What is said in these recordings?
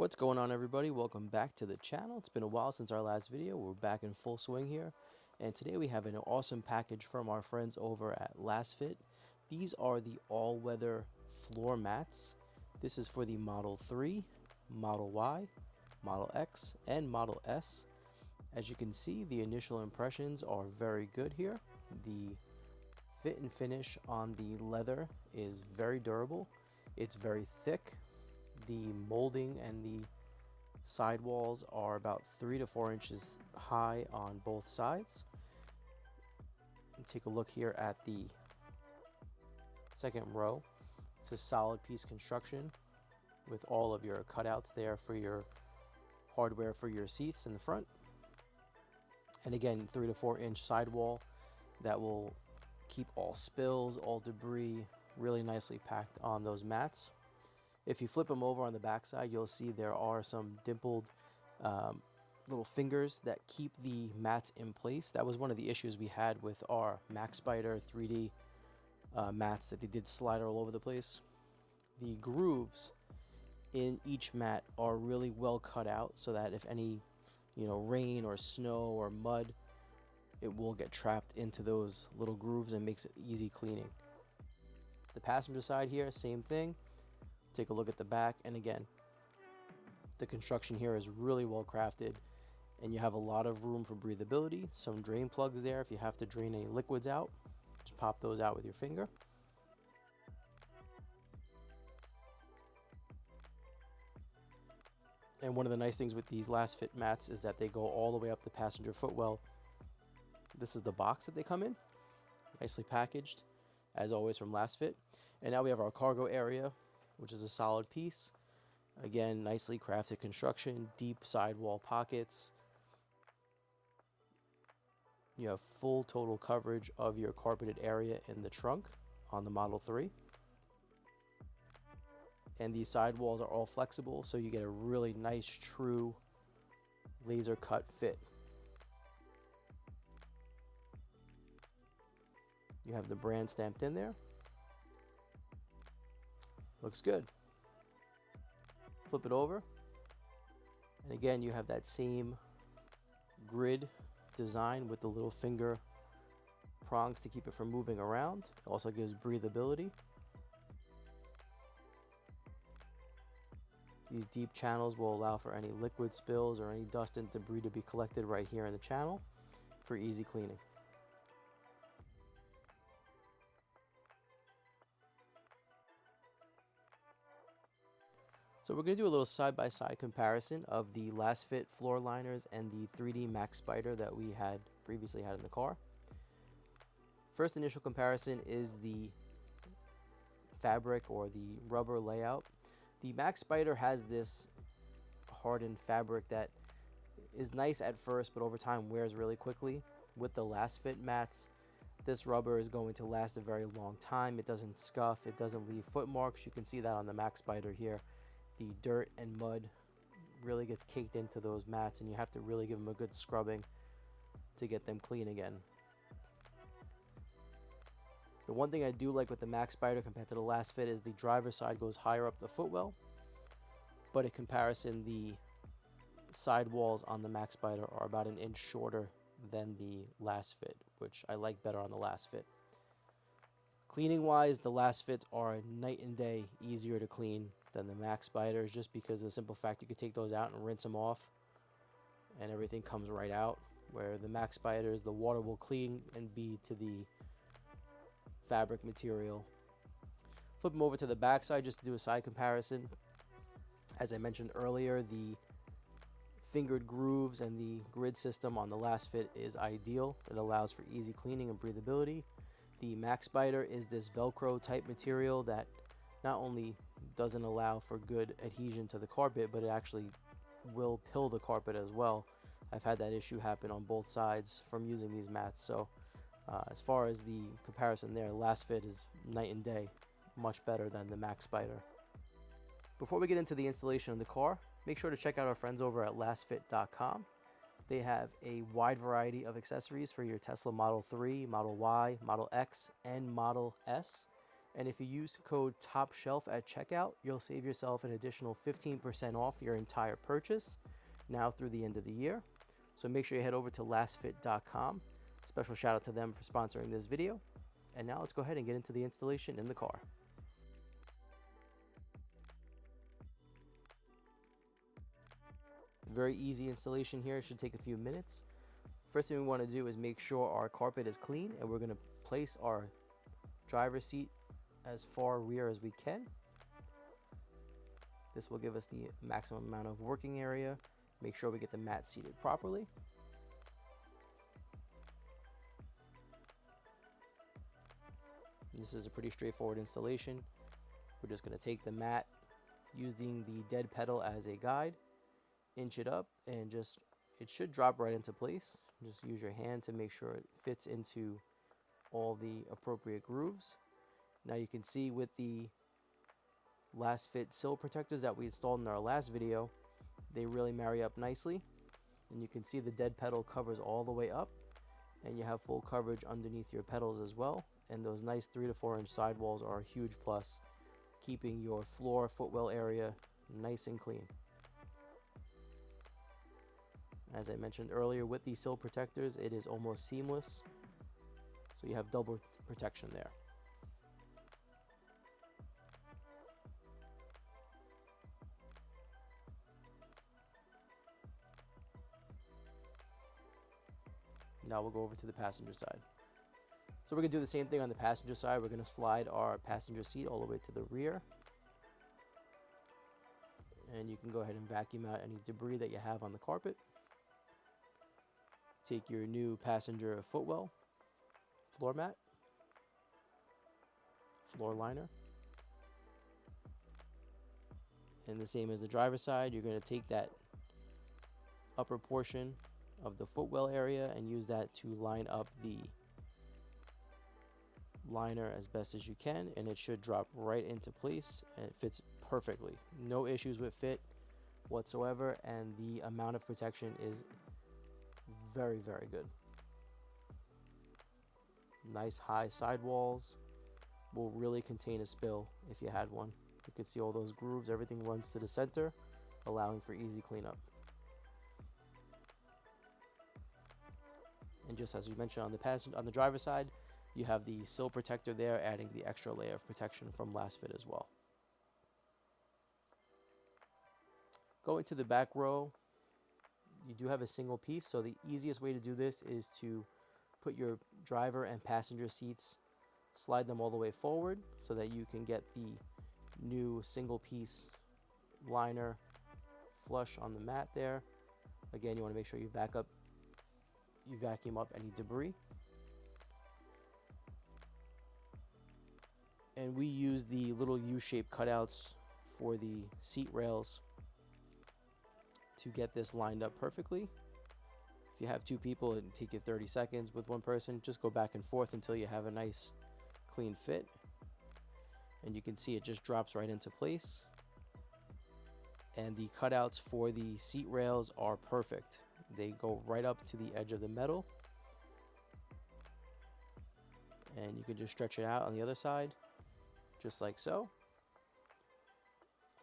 What's going on, everybody? Welcome back to the channel. It's been a while since our last video. We're back in full swing here, and today we have an awesome package from our friends over at Lasfit. These are the all-weather floor mats. This is for the Model 3, Model Y, Model X, and Model S. As you can see, the initial impressions are very good here. The fit and finish on the leather is very durable. It's very thick. The molding and the sidewalls are about 3 to 4 inches high on both sides. And take a look here at the second row. It's a solid piece construction with all of your cutouts there for your hardware for your seats in the front. And again, 3 to 4 inch sidewall that will keep all spills, all debris really nicely packed on those mats. If you flip them over on the back side, you'll see there are some dimpled little fingers that keep the mats in place. That was one of the issues we had with our Max Spider 3D mats, that they did slide all over the place. The grooves in each mat are really well cut out so that if any rain or snow or mud, it will get trapped into those little grooves and makes it easy cleaning. The passenger side here, same thing. Take a look at the back, and again, the construction here is really well crafted, and you have a lot of room for breathability. Some drain plugs there if you have to drain any liquids out. Just pop those out with your finger. And one of the nice things with these Lasfit mats is that they go all the way up the passenger footwell. This is the box that they come in, nicely packaged, as always from Lasfit. And now we have our cargo area, which is a solid piece. Again, nicely crafted construction, deep sidewall pockets. You have full total coverage of your carpeted area in the trunk on the Model 3. And these sidewalls are all flexible, so you get a really nice, true laser cut fit. You have the brand stamped in there. Looks good. Flip it over, and again you have that same grid design with the little finger prongs to keep it from moving around. It also gives breathability. These deep channels will allow for any liquid spills or any dust and debris to be collected right here in the channel for easy cleaning. So we're going to do a little side-by-side comparison of the Lasfit floor liners and the 3D Max Spider that we had previously had in the car. First initial comparison is the fabric or the rubber layout. The Max Spider has this hardened fabric that is nice at first, but over time wears really quickly. With the Lasfit mats, this rubber is going to last a very long time. It doesn't scuff, it doesn't leave footmarks. You can see that on the Max Spider here. The dirt and mud really gets caked into those mats, and you have to really give them a good scrubbing to get them clean again. The one thing I do like with the Max Spider compared to the Lasfit is the driver's side goes higher up the footwell, but in comparison, the sidewalls on the Max Spider are about an inch shorter than the Lasfit, which I like better on the Lasfit. Cleaning wise, the Lasfits are night and day easier to clean than the Max Spiders, just because of the simple fact you can take those out and rinse them off and everything comes right out, where the Max Spiders, the water will clean and be to the fabric material. Flip them over to the back side just to do a side comparison. As I mentioned earlier, the fingered grooves and the grid system on the Lasfit is ideal. It allows for easy cleaning and breathability. The Max Spider is this Velcro type material that not only doesn't allow for good adhesion to the carpet, but it actually will pill the carpet as well. I've had that issue happen on both sides from using these mats. So as far as the comparison there, Lasfit is night and day, much better than the Max Spider. Before we get into the installation of the car, make sure to check out our friends over at lasfit.com. They have a wide variety of accessories for your Tesla Model 3, Model Y, Model X, and Model S. And if you use code TOPSHELF at checkout, you'll save yourself an additional 15% off your entire purchase now through the end of the year. So make sure you head over to lasfit.com. Special shout out to them for sponsoring this video. And now let's go ahead and get into the installation in the car. Very easy installation here. It should take a few minutes. First thing we want to do is make sure our carpet is clean, and we're going to place our driver's seat as far rear as we can. This will give us the maximum amount of working area. Make sure we get the mat seated properly. This is a pretty straightforward installation. We're just going to take the mat using the dead pedal as a guide, inch it up, and it should drop right into place. Just use your hand to make sure it fits into all the appropriate grooves. Now you can see with the Lasfit sill protectors that we installed in our last video, they really marry up nicely. And you can see the dead pedal covers all the way up, and you have full coverage underneath your pedals as well. And those nice 3 to 4 inch sidewalls are a huge plus, keeping your floor footwell area nice and clean. As I mentioned earlier, with these sill protectors, it is almost seamless, so you have double protection there. Now we'll go over to the passenger side. So we're going to do the same thing on the passenger side. We're going to slide our passenger seat all the way to the rear. And you can go ahead and vacuum out any debris that you have on the carpet. Take your new passenger footwell, floor mat, floor liner. And the same as the driver's side, you're going to take that upper portion of the footwell area and use that to line up the liner as best as you can, and it should drop right into place, and it fits perfectly. No issues with fit whatsoever, and the amount of protection is very, very good. Nice high sidewalls will really contain a spill if you had one. You can see all those grooves, everything runs to the center, allowing for easy cleanup. And just as we mentioned on the driver's side, you have the sill protector there, adding the extra layer of protection from Lasfit as well. Going to the back row, you do have a single piece, so the easiest way to do this is to put your driver and passenger seats, slide them all the way forward so that you can get the new single piece liner flush on the mat there. Again, you want to make sure you vacuum up any debris. And we use the little U-shaped cutouts for the seat rails to get this lined up perfectly. If you have two people, it'll take you 30 seconds. With one person, just go back and forth until you have a nice clean fit. And you can see it just drops right into place. And the cutouts for the seat rails are perfect. They go right up to the edge of the metal. And you can just stretch it out on the other side, just like so.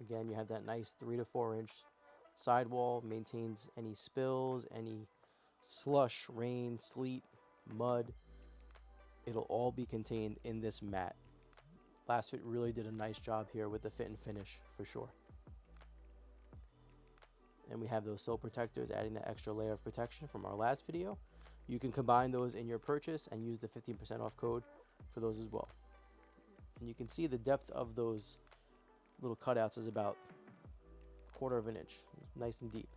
Again, you have that nice 3 to 4 inch sidewall, maintains any spills, any slush, rain, sleet, mud. It'll all be contained in this mat. Lasfit really did a nice job here with the fit and finish for sure. And we have those sill protectors, adding that extra layer of protection from our last video. You can combine those in your purchase and use the 15% off code for those as well. And you can see the depth of those little cutouts is about 1/4 inch, nice and deep.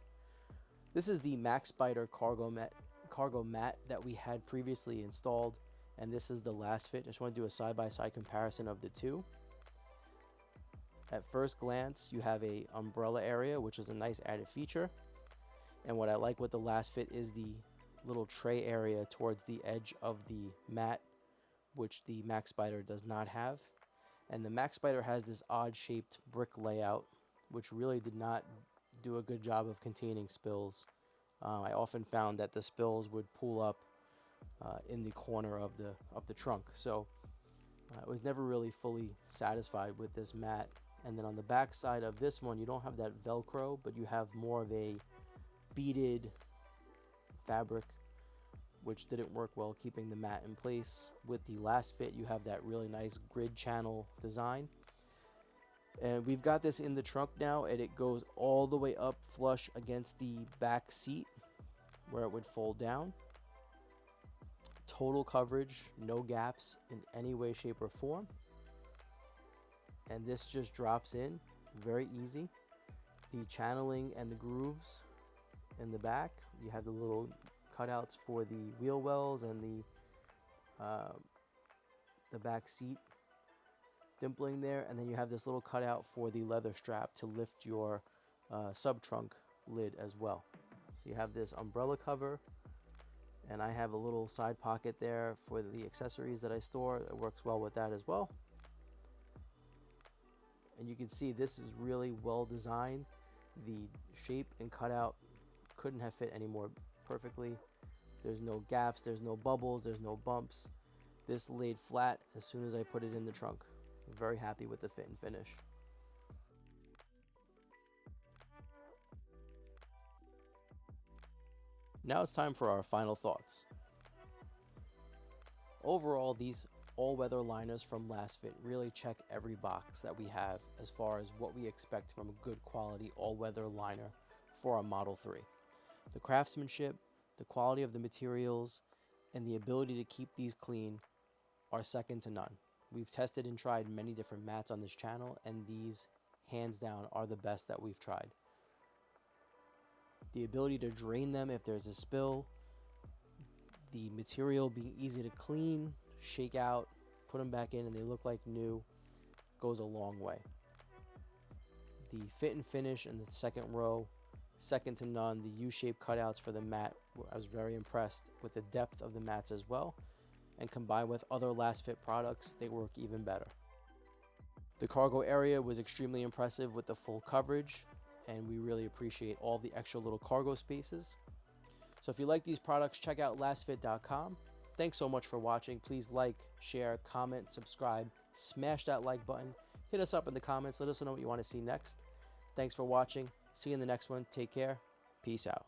This is the Max Spider cargo mat that we had previously installed, and this is the Lasfit. I just want to do a side-by-side comparison of the two. At first glance, you have a umbrella area, which is a nice added feature. And what I like with the Lasfit is the little tray area towards the edge of the mat, which the Max Spider does not have. And the Max Spider has this odd-shaped brick layout, which really did not do a good job of containing spills. I often found that the spills would pool up in the corner of the trunk. So I was never really fully satisfied with this mat. And then on the back side of this one, you don't have that Velcro, but you have more of a beaded fabric, which didn't work well keeping the mat in place. With the Lasfit, you have that really nice grid channel design. And we've got this in the trunk now, and it goes all the way up flush against the back seat where it would fold down. Total coverage, no gaps in any way, shape, or form. And this just drops in, very easy. The channeling and the grooves in the back, you have the little cutouts for the wheel wells and the back seat dimpling there, and then you have this little cutout for the leather strap to lift your sub trunk lid as well. So you have this umbrella cover, and I have a little side pocket there for the accessories that I store. It works well with that as well. And you can see this is really well designed. The shape and cutout couldn't have fit any more perfectly. There's no gaps, there's no bubbles, there's no bumps. This laid flat as soon as I put it in the trunk. I'm very happy with the fit and finish. Now it's time for our final thoughts. Overall, these all-weather liners from Lasfit really check every box that we have as far as what we expect from a good quality all-weather liner for our Model 3. The craftsmanship, the quality of the materials, and the ability to keep these clean are second to none. We've tested and tried many different mats on this channel, and these, hands down, are the best that we've tried. The ability to drain them if there's a spill, the material being easy to clean, shake out, put them back in, and they look like new, goes a long way. The fit and finish in the second row, second to none. The U-shaped cutouts for the mat, I was very impressed with the depth of the mats as well, and combined with other Lasfit products, they work even better. The cargo area was extremely impressive with the full coverage, and we really appreciate all the extra little cargo spaces. So if you like these products, check out lasfit.com. Thanks so much for watching. Please like, share, comment, subscribe, smash that like button. Hit us up in the comments. Let us know what you want to see next. Thanks for watching. See you in the next one. Take care. Peace out.